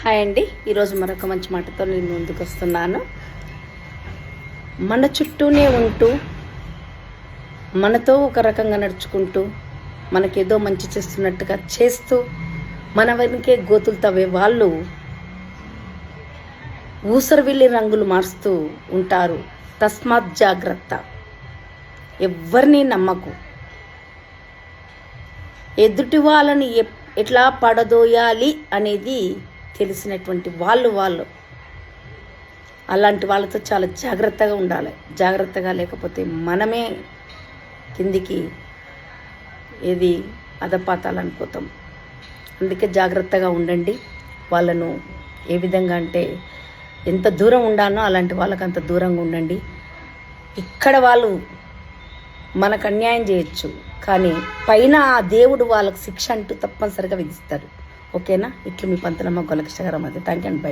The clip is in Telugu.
హాయ్ అండి. ఈరోజు మరొక మంచి మాటతో నేను ముందుకు వస్తున్నాను. మన చుట్టూనే ఉంటూ మనతో ఒక రకంగా నడుచుకుంటూ మనకేదో మంచి చేస్తున్నట్టుగా చేస్తూ మన వెనుకే గోతులు తవ్వే వాళ్ళు ఊసరవిల్లి రంగులు మారుస్తూ ఉంటారు. తస్మాత్ జాగ్రత్త. ఎవ్వరిని నమ్మకు. ఎదుటి వాళ్ళని ఎట్లా పడదోయాలి అనేది తెలిసినటువంటి వాళ్ళు అలాంటి వాళ్ళతో చాలా జాగ్రత్తగా ఉండాలి. జాగ్రత్తగా లేకపోతే మనమే కిందికి ఏది అధపాతాలనుకోతాం. అందుకే జాగ్రత్తగా ఉండండి. వాళ్ళను ఏ విధంగా అంటే ఎంత దూరం ఉండానో అలాంటి వాళ్ళకి అంత దూరంగా ఉండండి. ఇక్కడ వాళ్ళు మనకు అన్యాయం చేయొచ్చు, కానీ పైన ఆ దేవుడు వాళ్ళకు శిక్ష అంటూ తప్పనిసరిగా విధిస్తారు. ఓకేనా? ఇట్లు మీ పంతులమ్మ గొలకిష్టకరం. అది థ్యాంక్ అండ్ బై.